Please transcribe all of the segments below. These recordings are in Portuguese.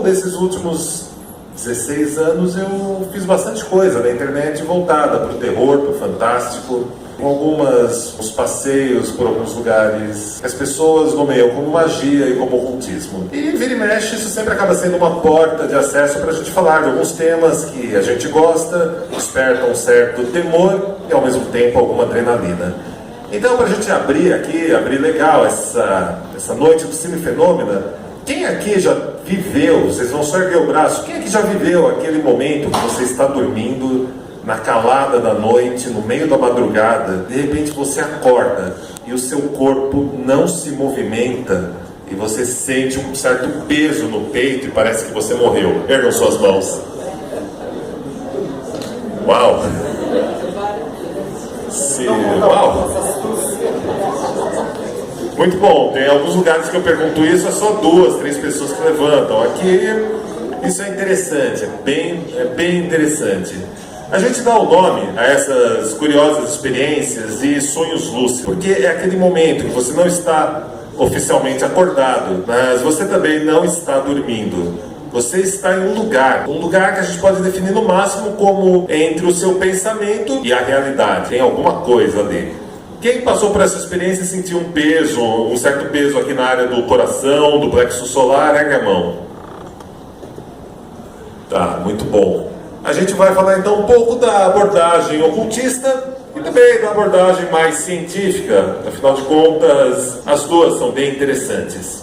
desses últimos 16 anos eu fiz bastante coisa na internet voltada para o terror, para o fantástico, com uns passeios por alguns lugares. As pessoas nomeiam como magia e como ocultismo. E vira e mexe, isso sempre acaba sendo uma porta de acesso para a gente falar de alguns temas que a gente gosta, despertam um certo temor e ao mesmo tempo alguma adrenalina. Então, para a gente abrir legal essa noite do Cine Fenômena, quem aqui já viveu, vocês vão só erguer o braço, quem aqui já viveu aquele momento que você está dormindo, na calada da noite, no meio da madrugada, de repente você acorda e o seu corpo não se movimenta e você sente um certo peso no peito e parece que você morreu? Ergam suas mãos. Uau! Uau! Muito bom, tem alguns lugares que eu pergunto isso, é só 2, 3 pessoas que levantam. Aqui, isso é interessante, é bem interessante. A gente dá o nome a essas curiosas experiências e sonhos lúcidos, porque é aquele momento que você não está oficialmente acordado, mas você também não está dormindo. Você está em um lugar que a gente pode definir no máximo como entre o seu pensamento e a realidade. Tem alguma coisa ali. Quem passou por essa experiência e sentiu um peso, um certo peso aqui na área do coração, do plexo solar, ergue a mão. Tá, muito bom. A gente vai falar então um pouco da abordagem ocultista e também da abordagem mais científica. Afinal de contas, as duas são bem interessantes.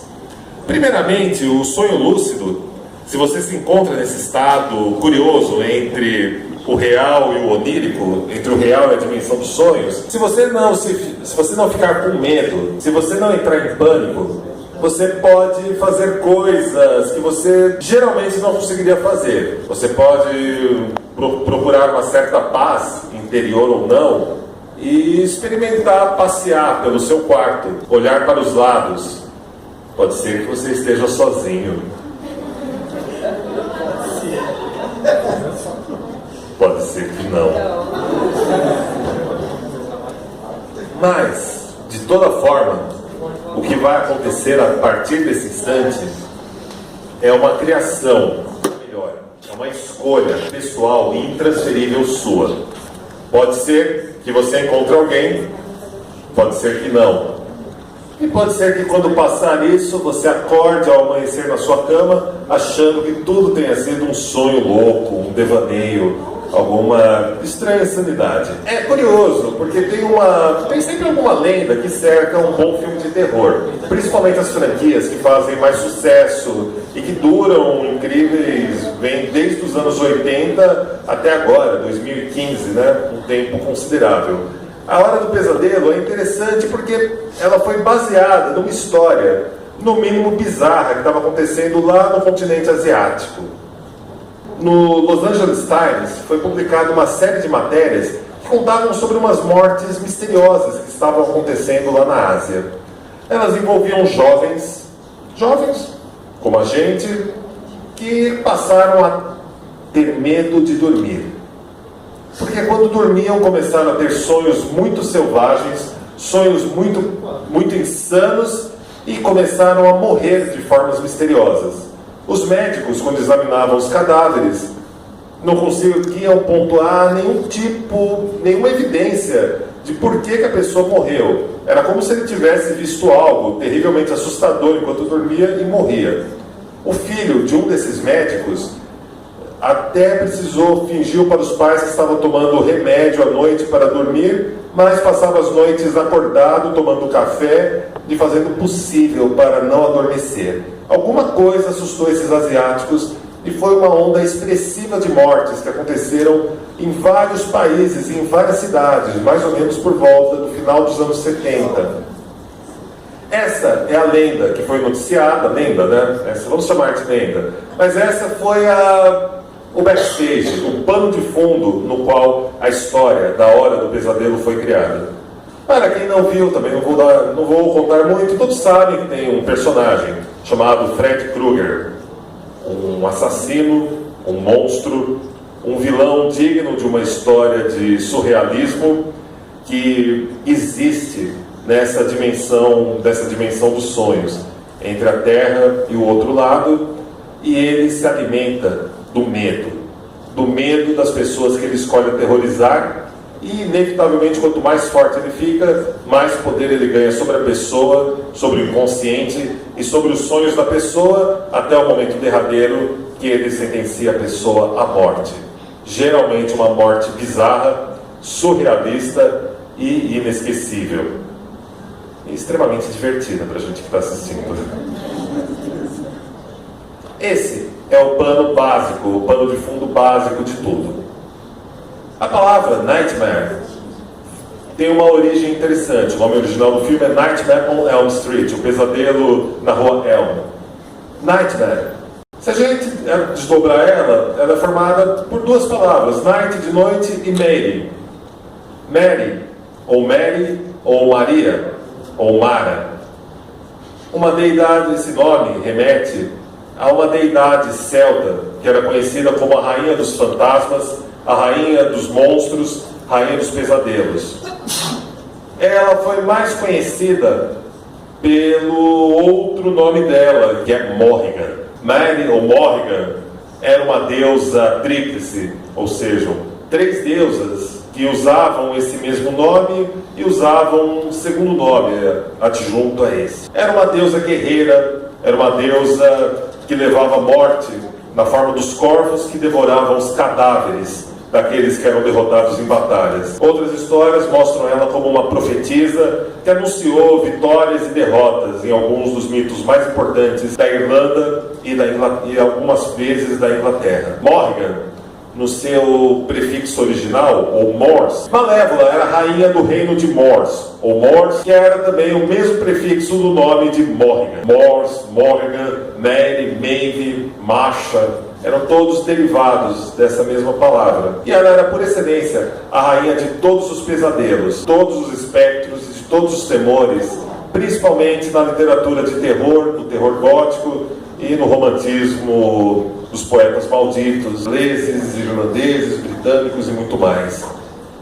Primeiramente, o sonho lúcido, se você se encontra nesse estado curioso entre o real e o onírico, entre o real e a dimensão dos sonhos, se você não ficar com medo, se você não entrar em pânico, você pode fazer coisas que você geralmente não conseguiria fazer. Você pode procurar uma certa paz, interior ou não, e experimentar passear pelo seu quarto, olhar para os lados. Pode ser que você esteja sozinho. Pode ser que não. Mas, de toda forma, o que vai acontecer a partir desse instante é uma criação, melhor, é uma escolha pessoal e intransferível sua. Pode ser que você encontre alguém, pode ser que não. E pode ser que quando passar isso, você acorde ao amanhecer na sua cama, achando que tudo tenha sido um sonho louco, um devaneio, alguma estranha insanidade. É curioso, porque tem sempre alguma lenda que cerca um bom filme de terror. Principalmente as franquias que fazem mais sucesso e que duram incríveis, vem desde os anos 80 até agora, 2015, né? Um tempo considerável. A Hora do Pesadelo é interessante porque ela foi baseada numa história, no mínimo bizarra, que estava acontecendo lá no continente asiático. No Los Angeles Times foi publicada uma série de matérias que contavam sobre umas mortes misteriosas que estavam acontecendo lá na Ásia. Elas envolviam jovens como a gente, que passaram a ter medo de dormir. Porque quando dormiam começaram a ter sonhos muito selvagens, sonhos muito insanos e começaram a morrer de formas misteriosas. Os médicos, quando examinavam os cadáveres, não conseguiam pontuar nenhuma evidência de por que a pessoa morreu. Era como se ele tivesse visto algo terrivelmente assustador enquanto dormia e morria. O filho de um desses médicos até fingiu para os pais que estava tomando remédio à noite para dormir, mas passava as noites acordado, tomando café e fazendo o possível para não adormecer. Alguma coisa assustou esses asiáticos e foi uma onda expressiva de mortes que aconteceram em vários países e em várias cidades, mais ou menos por volta do final dos anos 70. Essa é a lenda que foi noticiada, lenda, né? Vamos chamar de lenda. Mas essa foi o backstage, o pano de fundo no qual a história da Hora do Pesadelo foi criada. Para quem não viu, também não vou contar muito, todos sabem que tem um personagem chamado Fred Krueger, um assassino, um monstro, um vilão digno de uma história de surrealismo que existe dessa dimensão dos sonhos, entre a Terra e o outro lado, e ele se alimenta do medo das pessoas que ele escolhe aterrorizar, e inevitavelmente quanto mais forte ele fica, mais poder ele ganha sobre a pessoa, sobre o inconsciente e sobre os sonhos da pessoa, até o momento derradeiro que ele sentencia a pessoa à morte. Geralmente uma morte bizarra, surrealista e inesquecível. E extremamente divertida para a gente que está assistindo. Esse é o pano básico, o pano de fundo básico de tudo. A palavra Nightmare tem uma origem interessante. O nome original do filme é Nightmare on Elm Street, o pesadelo na rua Elm. Nightmare. Se a gente desdobrar ela é formada por duas palavras, night, de noite, e Mary. Mary, ou Maria, ou Mara. Uma deidade, esse nome remete a uma deidade celta, que era conhecida como a rainha dos fantasmas, a rainha dos monstros, rainha dos pesadelos. Ela foi mais conhecida pelo outro nome dela, que é Morrigan. Mary, ou Morrigan, era uma deusa tríplice, ou seja, 3 deusas que usavam esse mesmo nome e usavam um segundo nome adjunto a esse. Era uma deusa guerreira, era uma deusa que levava morte na forma dos corvos que devoravam os cadáveres daqueles que eram derrotados em batalhas. Outras histórias mostram ela como uma profetisa que anunciou vitórias e derrotas em alguns dos mitos mais importantes da Irlanda e algumas vezes da Inglaterra. Morrigan, no seu prefixo original, ou Morse, Malévola era a rainha do reino de Morse, ou Morse, que era também o mesmo prefixo do nome de Morrigan. Morse, Morrigan, Mary, Maeve, Masha, eram todos derivados dessa mesma palavra. E ela era, por excelência, a rainha de todos os pesadelos, todos os espectros e de todos os temores, principalmente na literatura de terror, no terror gótico e no romantismo dos poetas malditos, ingleses, irlandeses, britânicos e muito mais.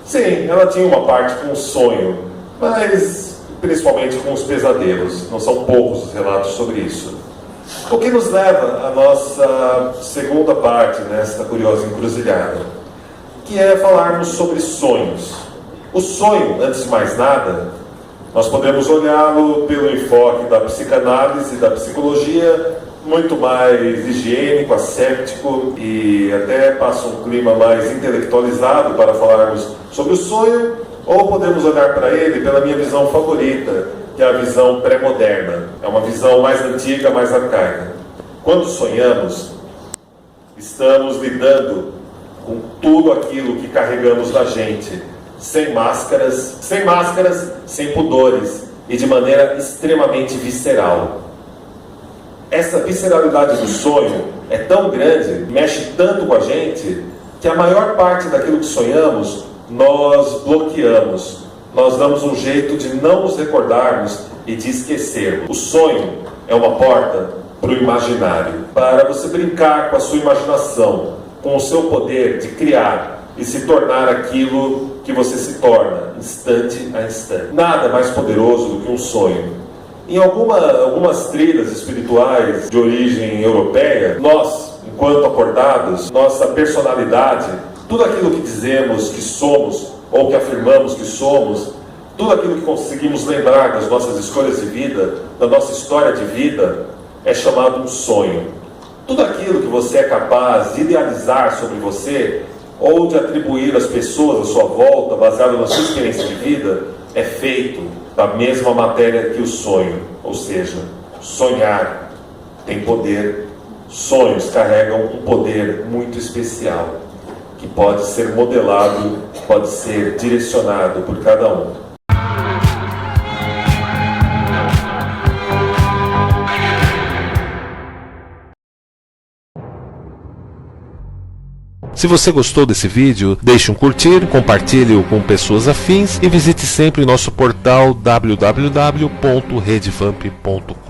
Sim, ela tinha uma parte com o sonho, mas principalmente com os pesadelos. Não são poucos os relatos sobre isso. O que nos leva à nossa segunda parte nesta curiosa encruzilhada, que é falarmos sobre sonhos. O sonho, antes de mais nada, nós podemos olhá-lo pelo enfoque da psicanálise e da psicologia, muito mais higiênico, asséptico, e até passa um clima mais intelectualizado para falarmos sobre o sonho, ou podemos olhar para ele pela minha visão favorita, que é a visão pré-moderna. É uma visão mais antiga, mais arcaica. Quando sonhamos, estamos lidando com tudo aquilo que carregamos na gente, sem máscaras, sem pudores, e de maneira extremamente visceral. Essa visceralidade do sonho é tão grande, mexe tanto com a gente, que a maior parte daquilo que sonhamos, nós bloqueamos. Nós damos um jeito de não nos recordarmos e de esquecermos. O sonho é uma porta para o imaginário, para você brincar com a sua imaginação, com o seu poder de criar e se tornar aquilo que você se torna, instante a instante. Nada mais poderoso do que um sonho. Em algumas trilhas espirituais de origem europeia, nós, enquanto acordados, nossa personalidade, tudo aquilo que dizemos que somos, ou que afirmamos que somos, tudo aquilo que conseguimos lembrar das nossas escolhas de vida, da nossa história de vida, é chamado um sonho. Tudo aquilo que você é capaz de idealizar sobre você, ou de atribuir às pessoas à sua volta, baseado na sua experiência de vida, é feito da mesma matéria que o sonho. Ou seja, sonhar tem poder. Sonhos carregam um poder muito especial, que pode ser modelado, pode ser direcionado por cada um. Se você gostou desse vídeo, deixe um curtir, compartilhe-o com pessoas afins e visite sempre nosso portal www.redvamp.com.